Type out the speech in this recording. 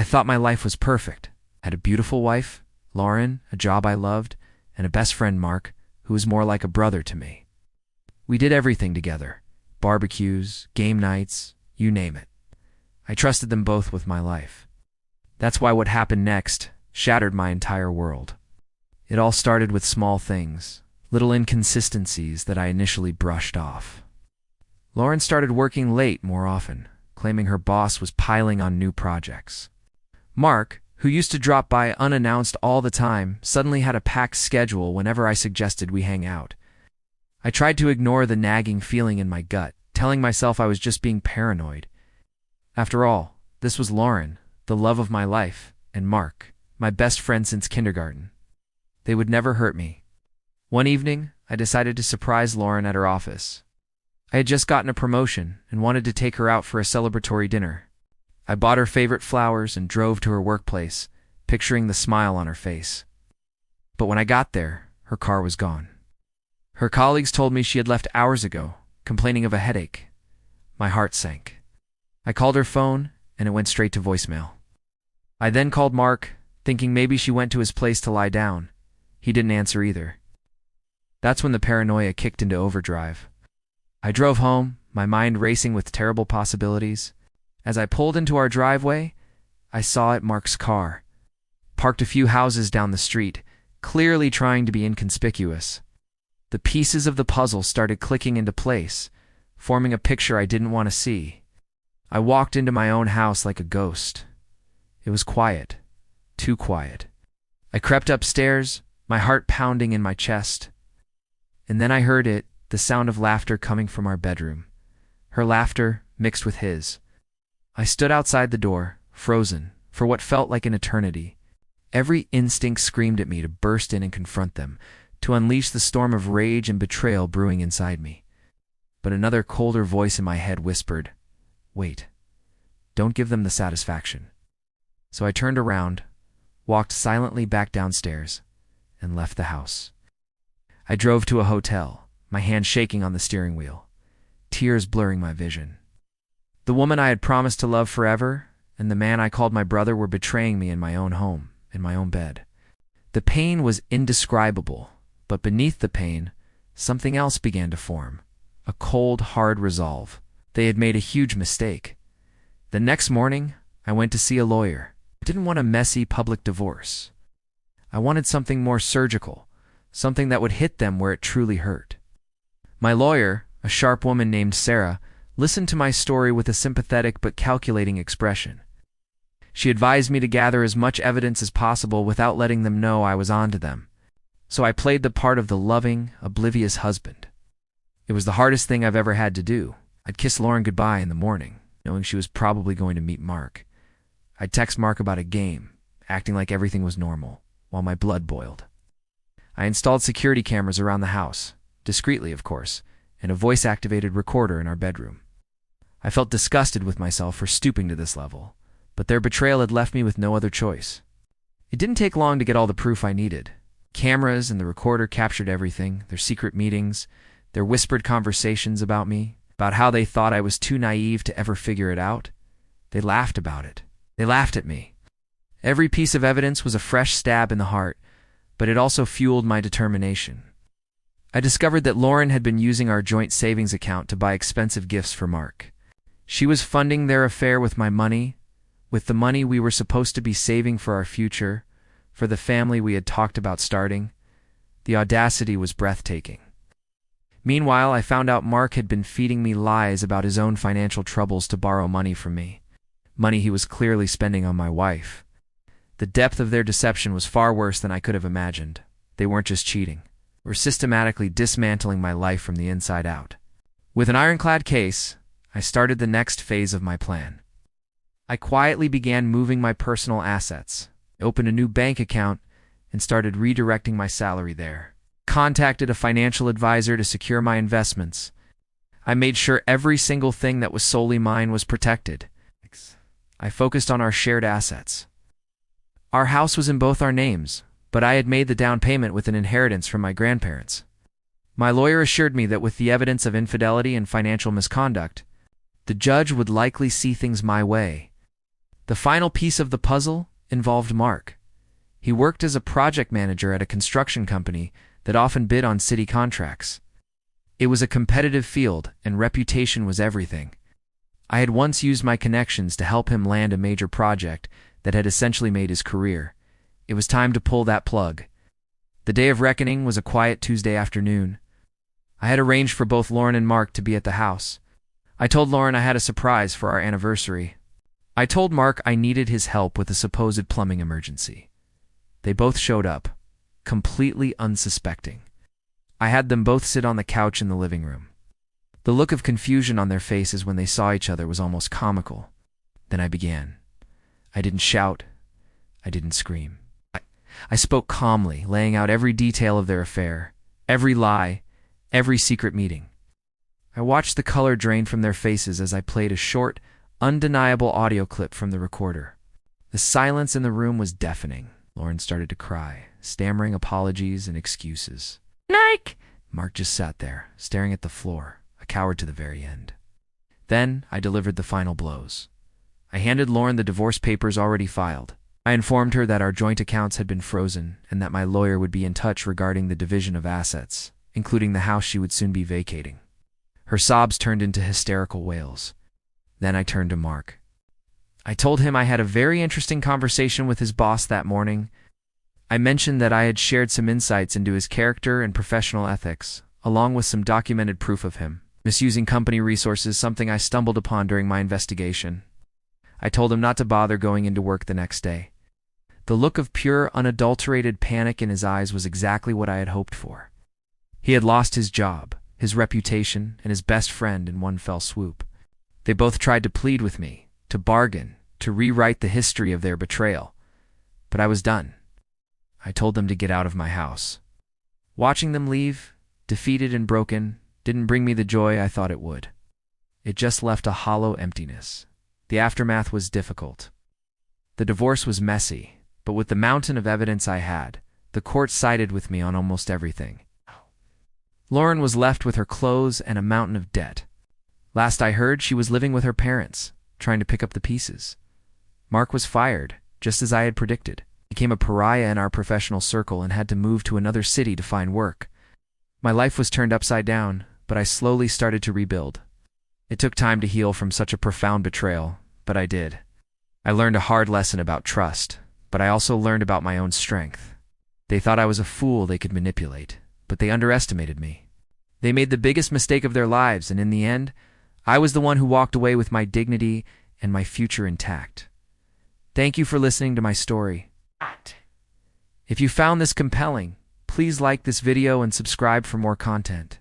I thought my life was perfect. I had a beautiful wife, Lauren, a job I loved, and a best friend, Mark, who was more like a brother to me. We did everything together. Barbecues, game nights, you name it. I trusted them both with my life. That's why what happened next shattered my entire world. It all started with small things, little inconsistencies that I initially brushed off. Lauren started working late more often, claiming her boss was piling on new projects. Mark, who used to drop by unannounced all the time, suddenly had a packed schedule whenever I suggested we hang out. I tried to ignore the nagging feeling in my gut, telling myself I was just being paranoid. After all, this was Lauren, the love of my life, and Mark, my best friend since kindergarten. They would never hurt me. One evening, I decided to surprise Lauren at her office. I had just gotten a promotion and wanted to take her out for a celebratory dinner. I bought her favorite flowers and drove to her workplace, picturing the smile on her face. But when I got there, her car was gone. Her colleagues told me she had left hours ago, complaining of a headache. My heart sank. I called her phone, and it went straight to voicemail. I then called Mark, thinking maybe she went to his place to lie down. He didn't answer either. That's when the paranoia kicked into overdrive. I drove home, my mind racing with terrible possibilities. As I pulled into our driveway, I saw it Mark's car, parked a few houses down the street, clearly trying to be inconspicuous. The pieces of the puzzle started clicking into place, forming a picture I didn't want to see. I walked into my own house like a ghost. It was quiet, too quiet. I crept upstairs, my heart pounding in my chest. And then I heard it, the sound of laughter coming from our bedroom. Her laughter mixed with his. I stood outside the door, frozen, for what felt like an eternity. Every instinct screamed at me to burst in and confront them, to unleash the storm of rage and betrayal brewing inside me. But another colder voice in my head whispered, "Wait, don't give them the satisfaction." So I turned around, walked silently back downstairs, and left the house. I drove to a hotel, my hand shaking on the steering wheel, tears blurring my vision. The woman I had promised to love forever and the man I called my brother were betraying me in my own home, in my own bed. The pain was indescribable, but beneath the pain, something else began to form, a cold, hard resolve. They had made a huge mistake. The next morning, I went to see a lawyer. I didn't want a messy public divorce. I wanted something more surgical, something that would hit them where it truly hurt. My lawyer, a sharp woman named Sarah, listened to my story with a sympathetic but calculating expression. She advised me to gather as much evidence as possible without letting them know I was onto them. So I played the part of the loving, oblivious husband. It was the hardest thing I've ever had to do. I'd kiss Lauren goodbye in the morning, knowing she was probably going to meet Mark. I'd text Mark about a game, acting like everything was normal, while my blood boiled. I installed security cameras around the house, discreetly of course, and a voice-activated recorder in our bedroom. I felt disgusted with myself for stooping to this level, but their betrayal had left me with no other choice. It didn't take long to get all the proof I needed. Cameras and the recorder captured everything, their secret meetings, their whispered conversations about me, about how they thought I was too naive to ever figure it out. They laughed about it. They laughed at me. Every piece of evidence was a fresh stab in the heart, but it also fueled my determination. I discovered that Lauren had been using our joint savings account to buy expensive gifts for Mark. She was funding their affair with my money, with the money we were supposed to be saving for our future, for the family we had talked about starting. The audacity was breathtaking. Meanwhile, I found out Mark had been feeding me lies about his own financial troubles to borrow money from me, money he was clearly spending on my wife. The depth of their deception was far worse than I could have imagined. They weren't just cheating. They were systematically dismantling my life from the inside out. With an ironclad case, I started the next phase of my plan. I quietly began moving my personal assets, opened a new bank account, and started redirecting my salary there. Contacted a financial advisor to secure my investments. I made sure every single thing that was solely mine was protected. I focused on our shared assets. Our house was in both our names, but I had made the down payment with an inheritance from my grandparents. My lawyer assured me that with the evidence of infidelity and financial misconduct, the judge would likely see things my way. The final piece of the puzzle involved Mark. He worked as a project manager at a construction company that often bid on city contracts. It was a competitive field, and reputation was everything. I had once used my connections to help him land a major project that had essentially made his career. It was time to pull that plug. The day of reckoning was a quiet Tuesday afternoon. I had arranged for both Lauren and Mark to be at the house. I told Lauren I had a surprise for our anniversary. I told Mark I needed his help with a supposed plumbing emergency. They both showed up, completely unsuspecting. I had them both sit on the couch in the living room. The look of confusion on their faces when they saw each other was almost comical. Then I began. I didn't shout. I didn't scream. I spoke calmly, laying out every detail of their affair, every lie, every secret meeting. I watched the color drain from their faces as I played a short, undeniable audio clip from the recorder. The silence in the room was deafening. Lauren started to cry, stammering apologies and excuses. Nike! Mark just sat there, staring at the floor, a coward to the very end. Then I delivered the final blows. I handed Lauren the divorce papers already filed. I informed her that our joint accounts had been frozen and that my lawyer would be in touch regarding the division of assets, including the house she would soon be vacating. Her sobs turned into hysterical wails. Then I turned to Mark. I told him I had a very interesting conversation with his boss that morning. I mentioned that I had shared some insights into his character and professional ethics, along with some documented proof of him misusing company resources, something I stumbled upon during my investigation. I told him not to bother going into work the next day. The look of pure, unadulterated panic in his eyes was exactly what I had hoped for. He had lost his job, his reputation, and his best friend in one fell swoop. They both tried to plead with me, to bargain, to rewrite the history of their betrayal. But I was done. I told them to get out of my house. Watching them leave, defeated and broken, didn't bring me the joy I thought it would. It just left a hollow emptiness. The aftermath was difficult. The divorce was messy, but with the mountain of evidence I had, the court sided with me on almost everything. Lauren was left with her clothes and a mountain of debt. Last I heard, she was living with her parents, trying to pick up the pieces. Mark was fired, just as I had predicted. He became a pariah in our professional circle and had to move to another city to find work. My life was turned upside down, but I slowly started to rebuild. It took time to heal from such a profound betrayal, but I did. I learned a hard lesson about trust, but I also learned about my own strength. They thought I was a fool they could manipulate, but they underestimated me. They made the biggest mistake of their lives, and in the end, I was the one who walked away with my dignity and my future intact. Thank you for listening to my story. If you found this compelling, please like this video and subscribe for more content.